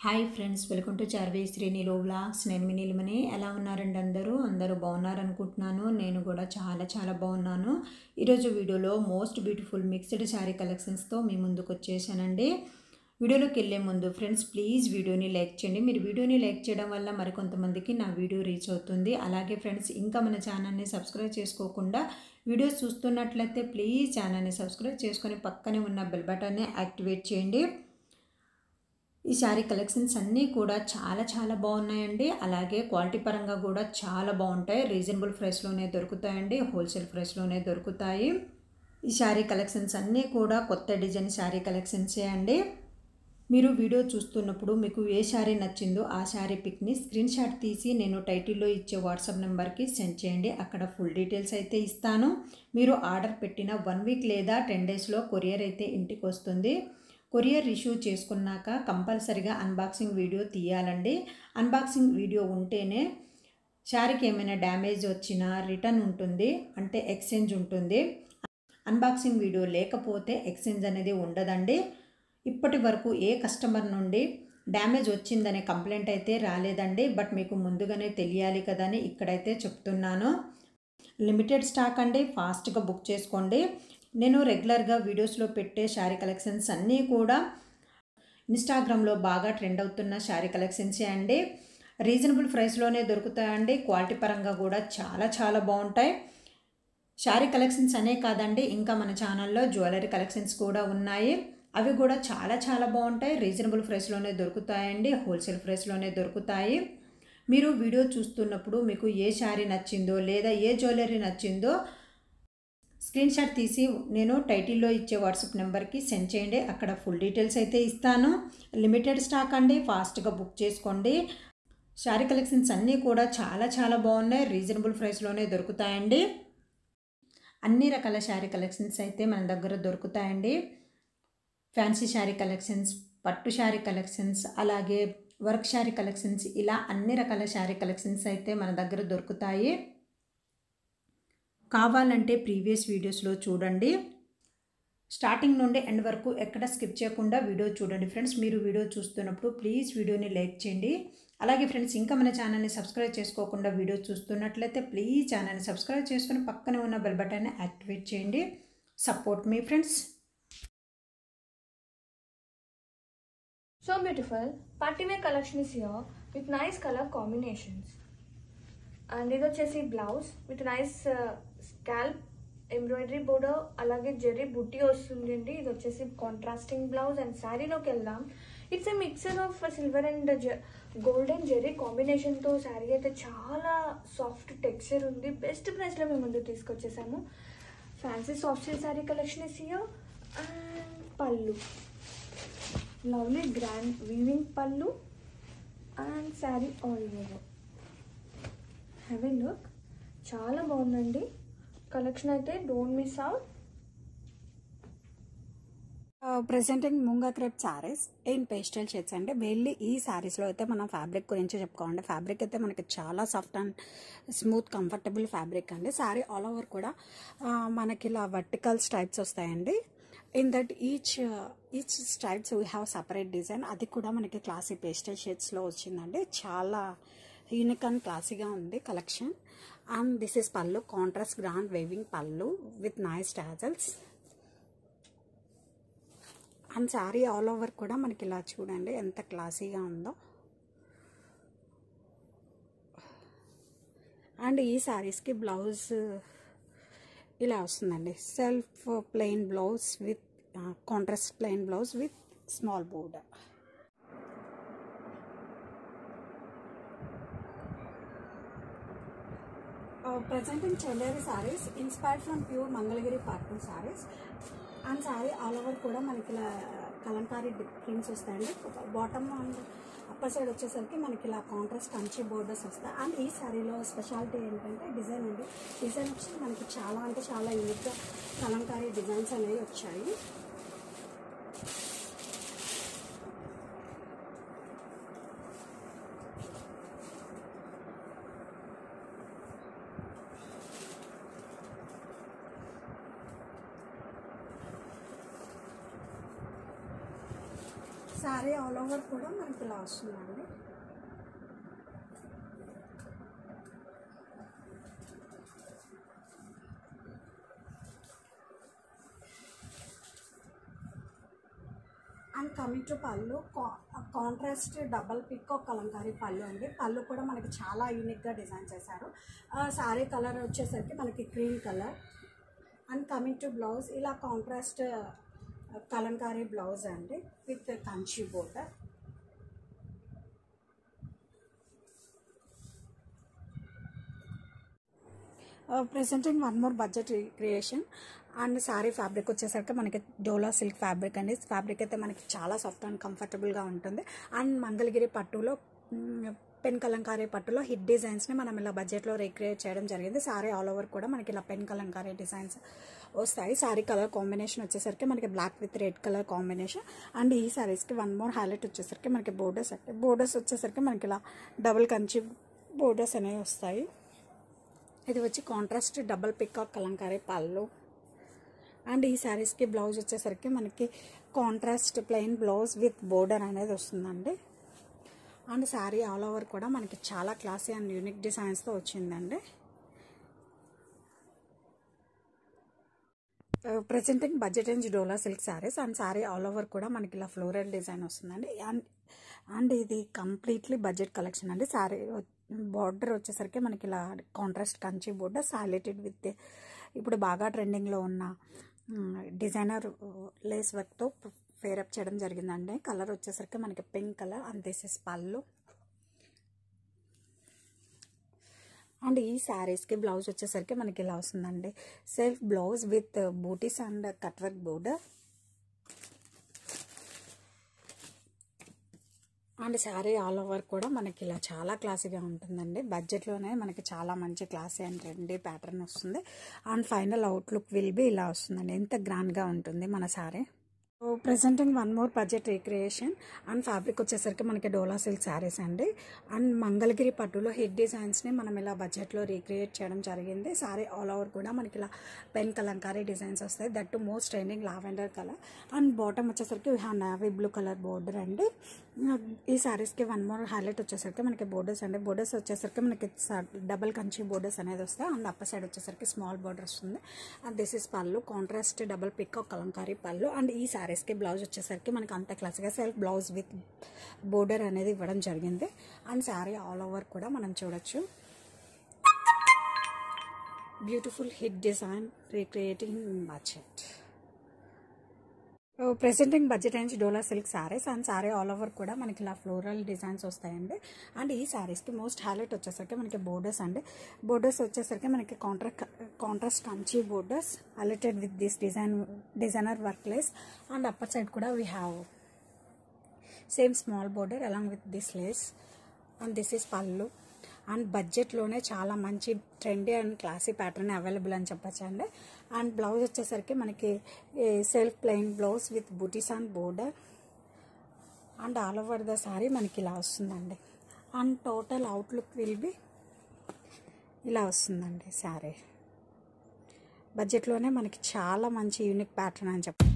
Hi friends, welcome to Charvi శ్రీనిలో vlogs. నేను మీ నీలిమని. ఎలా ఉన్నారండి? అందరూ బాగున్నారనుకుంటున్నాను. నేను కూడా చాలా బాగున్నాను. ఈరోజు వీడియోలో మోస్ట్ బ్యూటిఫుల్ మిక్స్డ్ శారీ కలెక్షన్స్తో మీ ముందుకు వచ్చేసానండి. వీడియోలోకి వెళ్ళే ముందు ఫ్రెండ్స్, ప్లీజ్ వీడియోని లైక్ చేయండి. మీరు వీడియోని లైక్ చేయడం వల్ల మరికొంతమందికి నా వీడియో రీచ్ అవుతుంది. అలాగే ఫ్రెండ్స్, ఇంకా మన ఛానల్ని సబ్స్క్రైబ్ చేసుకోకుండా వీడియోస్ చూస్తున్నట్లయితే ప్లీజ్ ఛానల్ని సబ్స్క్రైబ్ చేసుకొని పక్కనే ఉన్న బెల్ బటన్ని యాక్టివేట్ చేయండి. ఈ శారీ కలెక్షన్స్ అన్నీ కూడా చాలా బాగున్నాయండి. అలాగే క్వాలిటీ పరంగా కూడా చాలా బాగుంటాయి. రీజనబుల్ ప్రైస్లోనే దొరుకుతాయండి, హోల్సేల్ ప్రైస్లోనే దొరుకుతాయి. ఈ శారీ కలెక్షన్స్ అన్నీ కూడా కొత్త డిజైన్ శారీ కలెక్షన్సే అండి. మీరు వీడియో చూస్తున్నప్పుడు మీకు ఏ శారీ నచ్చిందో ఆ శారీ పిక్ని స్క్రీన్ షాట్ తీసి నేను టైటిల్లో ఇచ్చే వాట్సాప్ నెంబర్కి సెండ్ చేయండి. అక్కడ ఫుల్ డీటెయిల్స్ అయితే ఇస్తాను. మీరు ఆర్డర్ పెట్టిన 1 వీక్ లేదా 10 డేస్లో కొరియర్ అయితే ఇంటికి వస్తుంది. కొరియర్ రిసీవ్ చేసుకున్నాక కంపల్సరిగా అన్బాక్సింగ్ వీడియో తీయాలండి. అన్బాక్సింగ్ వీడియో ఉంటేనే శారీకి ఏమైనా డ్యామేజ్ వచ్చినా రిటర్న్ ఉంటుంది, అంటే ఎక్స్చేంజ్ ఉంటుంది. అన్బాక్సింగ్ వీడియో లేకపోతే ఎక్స్చేంజ్ అనేది ఉండదండి. ఇప్పటి వరకు ఏ కస్టమర్ నుండి డ్యామేజ్ వచ్చిందనే కంప్లైంట్ అయితే రాలేదండి. బట్ మీకు ముందుగానే తెలియాలి కదని ఇక్కడైతే చెప్తున్నాను. లిమిటెడ్ స్టాక్ అండి, ఫాస్ట్గా బుక్ చేసుకోండి. నేను రెగ్యులర్గా వీడియోస్లో పెట్టే శారీ కలెక్షన్స్ అన్నీ కూడా ఇన్స్టాగ్రామ్లో బాగా ట్రెండ్ అవుతున్న శారీ కలెక్షన్సే అండి. రీజనబుల్ ప్రైస్లోనే దొరుకుతాయండి. క్వాలిటీ పరంగా కూడా చాలా బాగుంటాయి. శారీ కలెక్షన్స్ అనే కాదండి, ఇంకా మన ఛానల్లో జ్యువెలరీ కలెక్షన్స్ కూడా ఉన్నాయి. అవి కూడా చాలా బాగుంటాయి. రీజనబుల్ ప్రైస్లోనే దొరుకుతాయండి, హోల్సేల్ ప్రైస్లోనే దొరుకుతాయి. మీరు వీడియో చూస్తున్నప్పుడు మీకు ఏ శారీ నచ్చిందో లేదా ఏ జ్యువెలరీ నచ్చిందో స్క్రీన్ షాట్ తీసి నేను టైటిల్లో ఇచ్చే వాట్సాప్ నెంబర్కి సెండ్ చేయండి. అక్కడ ఫుల్ డీటెయిల్స్ అయితే ఇస్తాను. లిమిటెడ్ స్టాక్ అండి, ఫాస్ట్గా బుక్ చేసుకోండి. శారీ కలెక్షన్స్ అన్నీ కూడా చాలా బాగున్నాయి. రీజనబుల్ ప్రైస్లోనే దొరుకుతాయండి. అన్ని రకాల శారీ కలెక్షన్స్ అయితే మన దగ్గర దొరుకుతాయండి. ఫ్యాన్సీ శారీ కలెక్షన్స్, పట్టు శారీ కలెక్షన్స్, అలాగే వర్క్ శారీ కలెక్షన్స్, ఇలా అన్ని రకాల శారీ కలెక్షన్స్ అయితే మన దగ్గర దొరుకుతాయి. కావాలంటే ప్రీవియస్ వీడియోస్లో చూడండి. స్టార్టింగ్ నుండి ఎండ్ వరకు ఎక్కడ స్కిప్ చేయకుండా వీడియో చూడండి ఫ్రెండ్స్. మీరు వీడియో చూస్తున్నప్పుడు ప్లీజ్ వీడియోని లైక్ చేయండి. అలాగే ఫ్రెండ్స్, ఇంకా మన ఛానల్ని సబ్స్క్రైబ్ చేసుకోకుండా వీడియో చూస్తున్నట్లయితే ప్లీజ్ ఛానల్ని సబ్స్క్రైబ్ చేసుకుని పక్కనే ఉన్న బెల్ బటన్ని యాక్టివేట్ చేయండి. Support me friends. So beautiful, party wear collection is here with nice color combinations. And ఇది వచ్చేసి blouse with nice scalp embroidery border, అలాగే జెరీ బుట్టి వస్తుందండి. ఇది వచ్చేసి కాంట్రాస్టింగ్ బ్లౌజ్. అండ్ శారీలోకి వెళ్దాం. It's a mixer of silver and golden zari కాంబినేషన్తో శారీ అయితే చాలా సాఫ్ట్ టెక్స్చర్ ఉంది. బెస్ట్ ప్రైస్లో మేము ముందు తీసుకొచ్చేసాము. Fancy soft silk sari collection is here. And పళ్ళు, లవ్లీ గ్రాండ్ వీవింగ్ పళ్ళు and sari all over. Have a look, చాలా బాగుందండి కలెక్షన్ అయితే. Don't miss out. Presenting munga crepe saris in pastel shades అండి. వెళ్ళి ఈ శారీస్లో అయితే మనం ఫ్యాబ్రిక్ గురించి చెప్పుకోండి. ఫ్యాబ్రిక్ అయితే మనకి చాలా soft and smooth comfortable fabric అండి. శారీ ఆల్ ఓవర్ కూడా మనకి ఇలా వర్టికల్ స్ట్రైప్స్ వస్తాయండి. In that each stripes we have separate design. అది కూడా మనకి క్లాసీ పేస్టల్ షేడ్స్లో వచ్చిందండి. చాలా యూనిక్ అండ్ క్లాసీగా ఉంది కలెక్షన్. అండ్ దిస్ ఇస్ పళ్ళు, కాంట్రాస్ట్ గ్రాండ్ వేవింగ్ పళ్ళు with nice tassels. And sari all over కూడా మనకి ఇలా చూడండి ఎంత క్లాసీగా ఉందో. అండ్ ఈ శారీస్కి బ్లౌజ్ ఇలా వస్తుందండి. Self plain blouse with contrast plain blouse with small border. Presenting Chanderi sarees inspired from pure Mangalagiri Patna sarees. And saree all over కూడా మనకి ఇలా కలంకారీ ప్రింట్స్ వస్తాయండి. బాటమ్ అండ్ అప్పర్ సైడ్ వచ్చేసరికి మనకి ఇలా కాంట్రాస్ట్ కంచి బోర్డర్స్ వస్తాయి. అండ్ ఈ శారీలో స్పెషాలిటీ ఏంటంటే డిజైన్ అండి. డిజైన్ వచ్చి మనకి చాలా అంటే చాలా యూనిక్గా కలంకారీ డిజైన్స్ అనేవి వచ్చాయి. శారీ ఆల్ ఓవర్ కూడా మనకి ఇలా వస్తుందండి. అండ్ కమింగ్ టు పళ్ళు, కాంట్రాస్ట్ డబల్ పికాక్ కలంకారీ పళ్ళు అండి. పళ్ళు కూడా మనకి చాలా యూనిక్గా డిజైన్ చేశారు. శారీ కలర్ వచ్చేసరికి మనకి cream colour. And coming to blouse, ఇలా కాంట్రాస్ట్ కలంకారీ బ్లౌజ్ అండి with Kanchi border. Presenting one more budget creation. And sari fabric వచ్చేసరికి మనకి డోలా సిల్క్ ఫ్యాబ్రిక్ అండి. ఫ్యాబ్రిక్ అయితే మనకి చాలా సాఫ్ట్ అండ్ కంఫర్టబుల్గా ఉంటుంది. అండ్ మంగళగిరి పట్టులో, పెన్ కలంకారీ పట్టులో హిట్ డిజైన్స్ని మనం ఇలా బడ్జెట్లో రీక్రియేట్ చేయడం జరిగింది. శారీ ఆల్ ఓవర్ కూడా మనకి ఇలా పెన్ కలంకారీ డిజైన్స్ వస్తాయి. శారీ కలర్ కాంబినేషన్ వచ్చేసరికి మనకి black with red colour combination. And ఈ శారీస్కి వన్ మోర్ హైలైట్ వచ్చేసరికి మనకి బోర్డర్స్ అంటే బోర్డర్స్ వచ్చేసరికి మనకి ఇలా డబుల్ కంచి బోర్డర్స్ అనేవి వస్తాయి. ఇది వచ్చి కాంట్రాస్ట్ డబల్ పికాక్ కలంకారీ పళ్ళు. అండ్ ఈ శారీస్కి బ్లౌజ్ వచ్చేసరికి మనకి contrast plain blouse with border అనేది వస్తుందండి. అండ్ శారీ ఆల్ ఓవర్ కూడా మనకి చాలా క్లాసీ అండ్ యూనిక్ డిజైన్స్తో వచ్చిందండి. Presenting budget range dola silk saris. And sari all over కూడా మనకి ఇలా ఫ్లోరల్ డిజైన్ వస్తుందండి. అండ్ ఇది కంప్లీట్లీ బడ్జెట్ కలెక్షన్ అండి. శారీ బార్డర్ వచ్చేసరికి మనకి ఇలా contrast Kanchi border highlighted with ఇప్పుడు బాగా ట్రెండింగ్లో ఉన్న డిజైనర్ లేస్ వర్క్తో ఫేరప్ చేయడం జరిగిందండి. కలర్ వచ్చేసరికి మనకి pink colour. And this is pallu. And ఈ శారీస్కి బ్లౌజ్ వచ్చేసరికి మనకి ఇలా వస్తుందండి. Self blouse with booties and cut work border. And sari all over కూడా మనకి ఇలా చాలా క్లాసీగా ఉంటుందండి. బడ్జెట్లోనే మనకి చాలా మంచి క్లాసీ అండ్ ట్రెండీ ప్యాటర్న్ వస్తుంది. And final outlook will be ఇలా వస్తుందండి. ఎంత గ్రాండ్గా ఉంటుంది మన sari. Presenting one more budget recreation. And fabric వచ్చేసరికి మనకి డోలా సిల్క్ శారీస్ అండి. అండ్ మంగళగిరి పట్టులో హిట్ డిజైన్స్ని మనం ఇలా బడ్జెట్లో రీక్రియేట్ చేయడం జరిగింది. శారీ ఆల్ ఓవర్ కూడా మనకి ఇలా పెన్ కలంకారీ డిజైన్స్ వస్తాయి. That to most trending lavender colour. And bottom వచ్చేసరికి నేవీ బ్లూ కలర్ బోర్డర్ అండి. ఈ శారీస్కి వన్ మోర్ హైలైట్ వచ్చేసరికి మనకి బోర్డర్స్ అండి. బోర్డర్స్ వచ్చేసరికి మనకి డబల్ కంచి బోర్డర్స్ అనేది వస్తాయి. అండ్ అప్పర్ సైడ్ వచ్చేసరికి స్మాల్ బోర్డర్ వస్తుంది. అండ్ దిస్ ఇస్ పళ్ళు, కాంట్రాస్ట్ డబల్ పికాక్ కలంకారీ పళ్ళు. అండ్ ఈ శారీస్కి బ్లౌజ్ వచ్చేసరికి మనకి అంత క్లాస్గా సెల్ఫ్ బ్లౌజ్ విత్ బోర్డర్ అనేది ఇవ్వడం జరిగింది. అండ్ శారీ ఆల్ ఓవర్ కూడా మనం చూడొచ్చు. Beautiful hit design recreating budget. Presenting budget range dola silk saris. And sari all over కూడా మనకి ఇలా ఫ్లోరల్ డిజైన్స్ వస్తాయండి. అండ్ ఈ శారీస్కి మోస్ట్ హైలైట్ వచ్చేసరికి మనకి బోర్డర్స్ అండి. బోర్డర్స్ వచ్చేసరికి మనకి contrast Kanchi borders highlighted with this designer work lace. And upper side కూడా we have same small border along with this lace. And this is పళ్ళు. అండ్ బడ్జెట్లోనే చాలా మంచి trendy and classy pattern available అని చెప్పచ్చు అండి. అండ్ బ్లౌజ్ వచ్చేసరికి మనకి self plain blouse with booties and border. And all over the sari మనకి ఇలా వస్తుందండి. And total outlook will be ఇలా వస్తుందండి శారీ. బడ్జెట్లోనే మనకి చాలా మంచి యూనిక్ ప్యాటర్న్ అని చెప్పచ్చు.